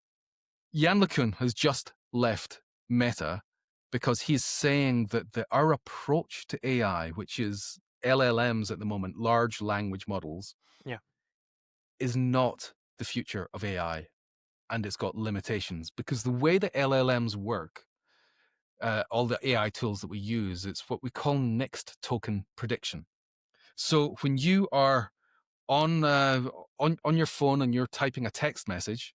Jan LeCun has just left Meta because he's saying that our approach to AI, which is LLMs at the moment, large language models, Yeah. is not the future of AI, and it's got limitations, because the way that LLMs work, all the AI tools that we use, it's what we call next token prediction. So when you are on your phone and you're typing a text message,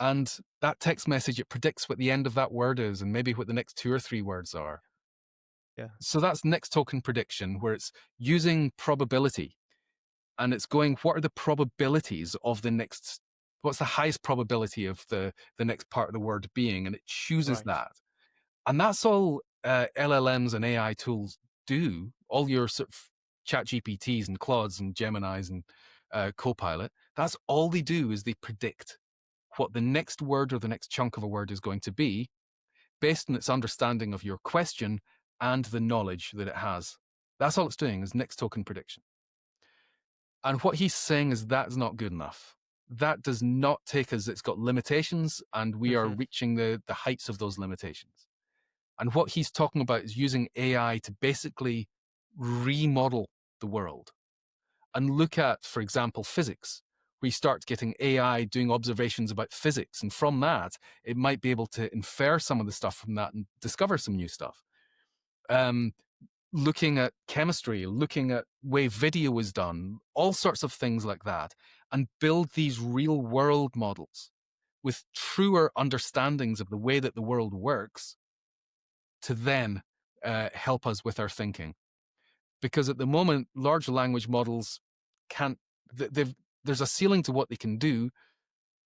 and that text message, it predicts what the end of that word is and maybe what the next 2 or 3 words are. Yeah. So that's next token prediction, where it's using probability, and it's going, what are the probabilities of the next, what's the highest probability of the next part of the word being, and it chooses Right. that. And that's all LLMs and AI tools do. All your sort of chat GPTs and Claudes and Geminis and Copilot, that's all they do, is they predict what the next word or the next chunk of a word is going to be, based on its understanding of your question and the knowledge that it has. That's all it's doing, is next token prediction. And what he's saying is that's not good enough. That does not take us, it's got limitations, and we are reaching the heights of those limitations. And what he's talking about is using AI to basically remodel the world and look at, for example, physics. We start getting AI doing observations about physics, and from that, it might be able to infer some of the stuff from that and discover some new stuff. Looking at chemistry, looking at way video is done, all sorts of things like that, and build these real world models with truer understandings of the way that the world works, to then help us with our thinking. Because at the moment, large language models can't, there's a ceiling to what they can do.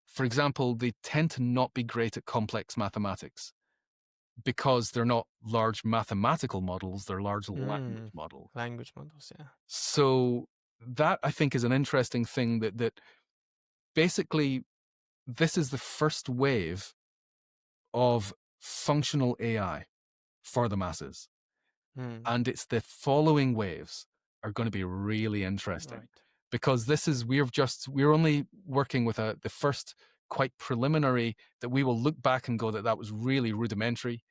For example, they tend to not be great at complex mathematics, because they're not large mathematical models, they're large language models. Language models, yeah. So that, I think, is an interesting thing, that basically this is the first wave of functional AI for the masses. Mm, And it's the following waves are going to be really interesting, right. because we're only working with the first quite preliminary that we will look back and go that was really rudimentary.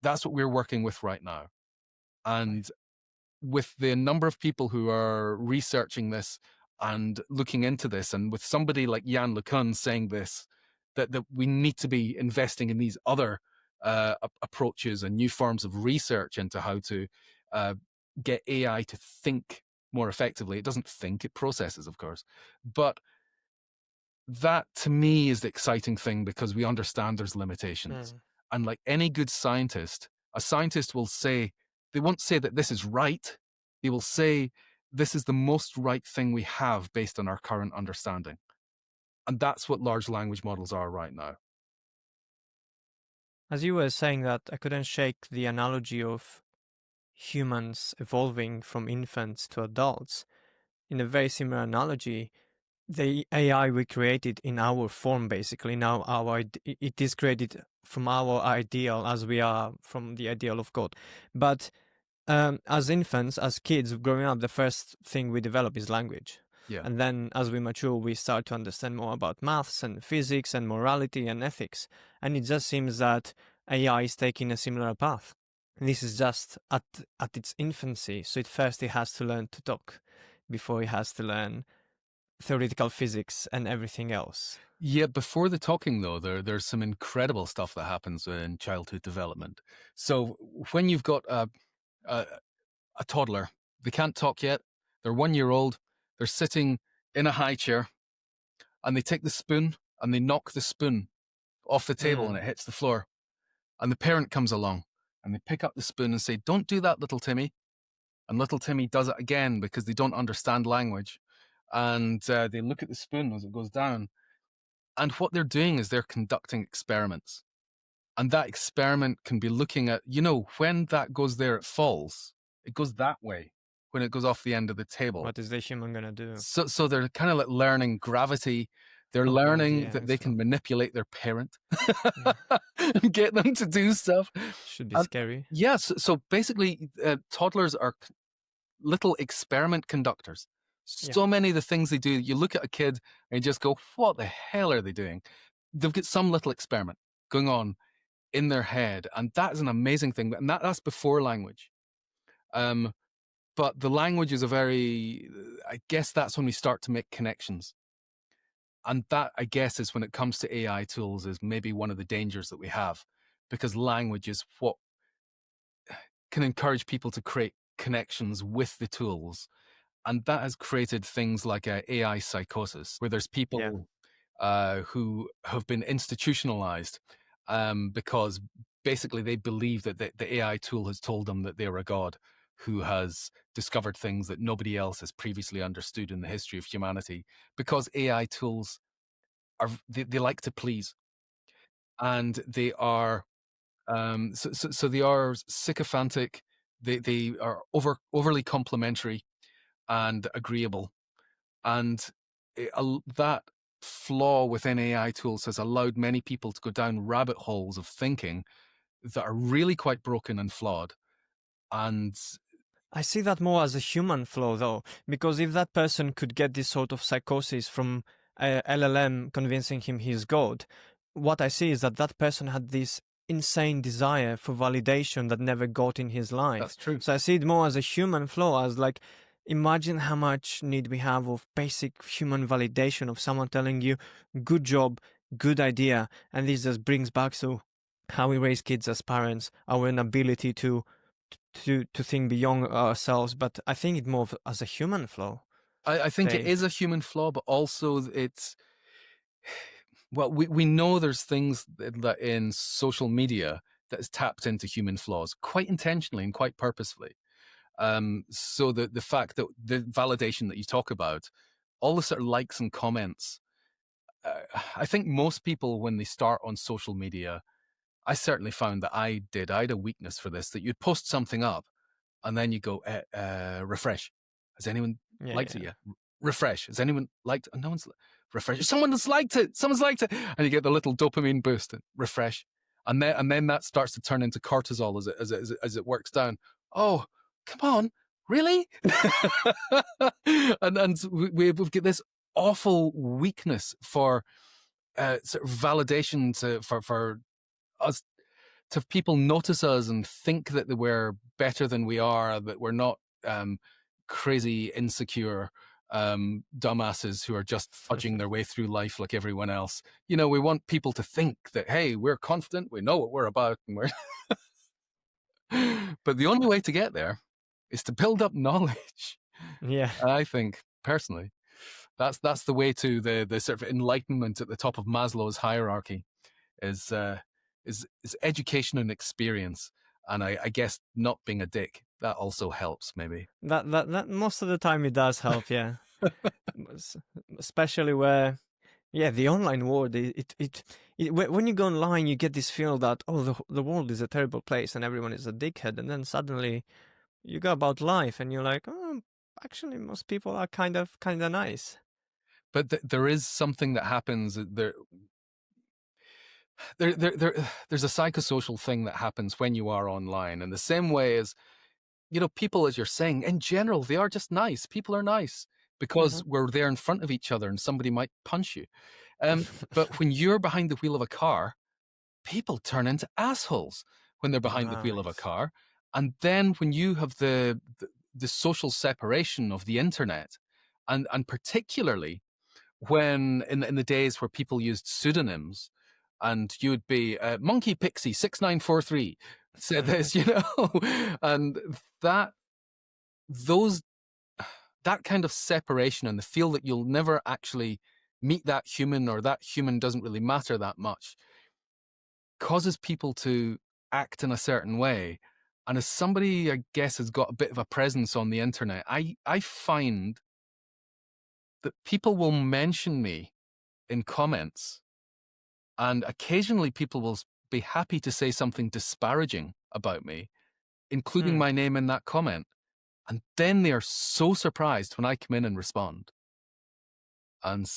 That's what we're working with right now. Right. And with the number of people who are researching this and looking into this, and with somebody like Jan LeCun saying this, that we need to be investing in these other approaches and new forms of research into how to uh, get AI to think more effectively. It doesn't think, it processes, of course. But that to me is the exciting thing, because we understand there's limitations. Mm. And like any good scientist, a scientist will say, they won't say that this is right. They will say, this is the most right thing we have based on our current understanding. And that's what large language models are right now. As you were saying that, I couldn't shake the analogy of humans evolving from infants to adults. In a very similar analogy, the AI we created in our form, basically now it is created from our ideal, as we are from the ideal of God. But as infants, as kids growing up, the first thing we develop is language. Yeah. And then as we mature, we start to understand more about maths and physics and morality and ethics. And it just seems that AI is taking a similar path. And this is just at its infancy. So at first it has to learn to talk before it has to learn theoretical physics and everything else. Yeah, before the talking though, there's some incredible stuff that happens in childhood development. So when you've got a, a toddler, they can't talk yet, they're 1 year old, they're sitting in a high chair, and they take the spoon and they knock the spoon off the table and Mm, it hits the floor. And the parent comes along and they pick up the spoon and say, "Don't do that, little Timmy." And little Timmy does it again because they don't understand language. And they look at the spoon as it goes down. And what they're doing is they're conducting experiments. And that experiment can be looking at, when that goes there, it falls. It goes that way when it goes off the end of the table. what is the human gonna do? So they're kind of like learning gravity. They're Oh God, learning yeah, that they it's can wrong. manipulate their parent Yeah, and get them to do stuff. should be And scary. yes, so basically, toddlers are little experiment conductors. Yeah. So many of the things they do, you look at a kid and you just go, "What the hell are they doing?" They've got some little experiment going on in their head, and that is an amazing thing. And that's before language. Um, but the language is I guess that's when we start to make connections. And that, I guess, is when it comes to AI tools, is maybe one of the dangers that we have, because language is what can encourage people to create connections with the tools. And that has created things like AI psychosis, where there's Yeah. people who have been institutionalized because basically they believe that the AI tool has told them that they're a god who has discovered things that nobody else has previously understood in the history of humanity, because AI tools they like to please, and they are so they are sycophantic, they are overly complimentary and agreeable, and that flaw within AI tools has allowed many people to go down rabbit holes of thinking that are really quite broken and flawed. And I see that more as a human flaw, though, because if that person could get this sort of psychosis from a LLM convincing him he's God, what I see is that that person had this insane desire for validation that never got in his life. that's true. So I see it more as a human flaw, as like, imagine how much need we have of basic human validation of someone telling you, good job, good idea. And this just brings back to how we raise kids as parents, our inability to think beyond ourselves, but I think it more as a human flaw, I think it is Dave. a human flaw, but also it's, well, we know there's things that in social media that has tapped into human flaws quite intentionally and quite purposefully. So the fact that the validation that you talk about, all the sort of likes and comments, I think most people, when they start on social media, I certainly found that I had a weakness for this, that you'd post something up and then you go, refresh. Has anyone Yeah, liked it yeah. yet? Refresh. Has anyone liked it? No one's refresh. Someone has liked it. Someone's liked it. And you get the little dopamine boost and refresh. and then that starts to turn into cortisol as it works down. Oh, come on, really? and we've got this awful weakness for sort of validation for us, to people notice us and think that we're better than we are, that we're not crazy, insecure dumbasses who are just fudging their way through life like everyone else. We want people to think that, hey, we're confident, we know what we're about, and we're but the only way to get there is to build up knowledge. Yeah. I think personally, that's the way to the sort of enlightenment at the top of Maslow's hierarchy, is education and experience. And I guess not being a dick, that also helps, maybe. That most of the time it does help, yeah. Especially where, yeah, the online world, when you go online, you get this feel that, oh, the world is a terrible place and everyone is a dickhead, and then suddenly you go about life and you're like, oh, actually most people are kind of nice. But there is something that happens there's a psychosocial thing that happens when you are online, in the same way as, people, as you're saying, in general, they are just nice. People are nice because we're there in front of each other and somebody might punch you. But when you're behind the wheel of a car, people turn into assholes when they're behind the wheel of a car. And then when you have the social separation of the internet, and particularly when in the days where people used pseudonyms, and you would be Monkey Pixie 6943 said this, and those that kind of separation, and the feel that you'll never actually meet that human, or that human doesn't really matter that much, causes people to act in a certain way. And as somebody, I guess, has got a bit of a presence on the internet, I find that people will mention me in comments, and occasionally people will be happy to say something disparaging about me, including my name in that comment. And then they are so surprised when I come in and respond. And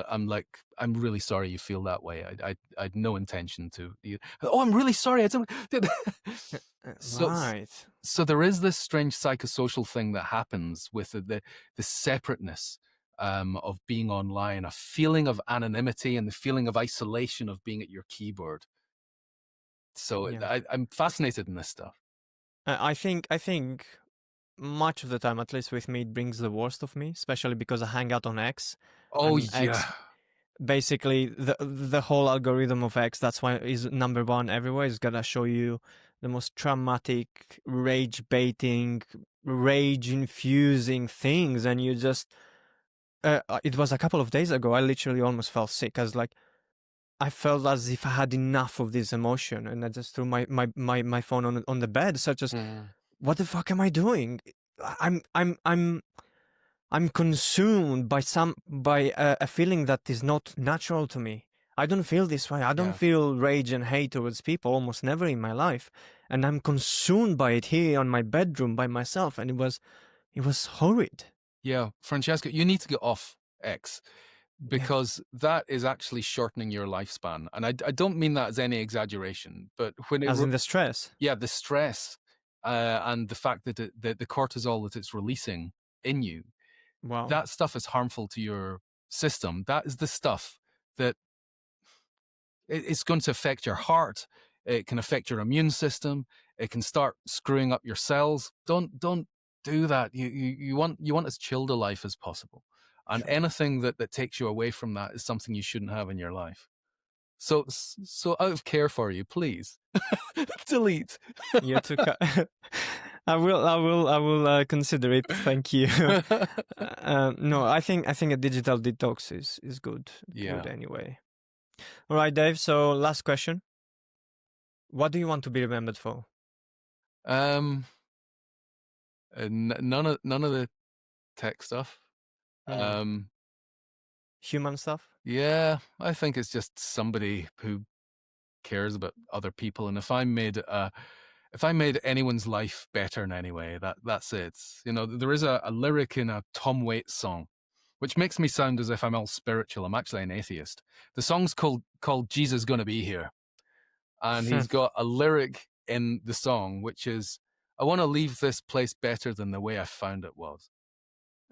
I'm like, I'm really sorry you feel that way. I had no intention to. Oh, I'm really sorry. I don't. Right. So there is this strange psychosocial thing that happens with the separateness of being online, a feeling of anonymity and the feeling of isolation of being at your keyboard. So Yeah. I'm fascinated in this stuff. I think much of the time, at least with me, it brings the worst of me, especially because I hang out on X. Oh, And yeah. X, basically, the whole algorithm of X, that's why is number one everywhere. Is gonna show you the most traumatic, rage baiting, rage infusing things, and you just. It was a couple of days ago. I literally almost felt sick. I felt as if I had enough of this emotion, and I just threw my phone on the bed, such as, what the fuck am I doing? I'm consumed by a feeling that is not natural to me. I don't feel this way. I don't feel rage and hate towards people, almost never in my life, and I'm consumed by it here on my bedroom by myself, and it was horrid. Yeah, Francesca, you need to get off X, because that is actually shortening your lifespan. And I don't mean that as any exaggeration, but when As in the stress. Yeah, the stress and the fact that the cortisol that it's releasing in you, Wow. that stuff is harmful to your system. That is the stuff that it's going to affect your heart. It can affect your immune system. It can start screwing up your cells. Don't do that. You want as chilled a life as possible. And anything that takes you away from that is something you shouldn't have in your life. So out of care for you, please delete. You took. I will consider it. Thank you. No, I think a digital detox is good. Yeah. Good anyway. All right, Dave. So last question. What do you want to be remembered for? None of the tech stuff. Human stuff. Yeah, I think it's just somebody who cares about other people, and if I made anyone's life better in any way, that's it. There is a lyric in a Tom Waits song, which makes me sound as if I'm all spiritual. I'm actually an atheist. The song's called "Jesus Gonna Be Here," And he's got a lyric in the song, which is, I want to leave this place better than the way I found it was.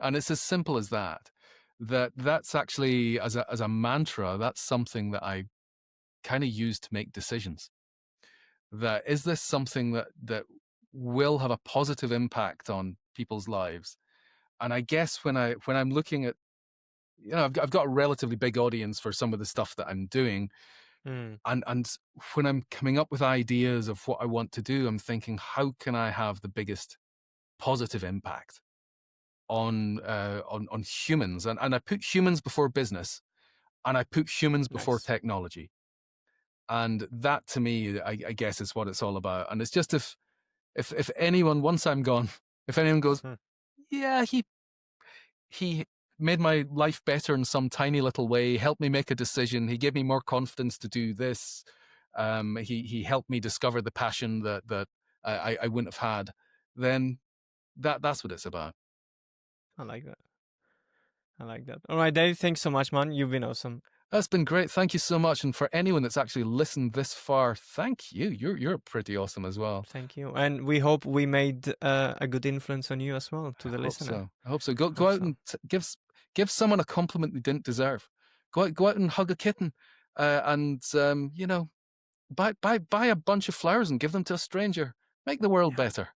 And it's as simple as that. That's actually, as a mantra, that's something that I kind of use to make decisions. That is this something that will have a positive impact on people's lives? And I guess when I'm looking at, I've got a relatively big audience for some of the stuff that I'm doing, Mm, and when I'm coming up with ideas of what I want to do, I'm thinking, how can I have the biggest positive impact on humans? And I put humans before business, and I put humans before nice. technology. And that, to me, I guess, is what it's all about. And it's just, if anyone, once I'm gone, if anyone goes, Hmm, yeah, he made my life better in some tiny little way, helped me make a decision, he gave me more confidence to do this, he helped me discover the passion that I wouldn't have had, then that's what it's about. I like that. I like that. All right, Dave, thanks so much, man. You've been awesome. That's been great. Thank you so much. And for anyone that's actually listened this far, thank you. You're pretty awesome as well. Thank you. And we hope we made a good influence on you as well, to I the hope listener. so. I hope so. Go Hope out so. and give someone a compliment they didn't deserve. Go out and hug a kitten, and buy a bunch of flowers and give them to a stranger. Make the world Yeah. better.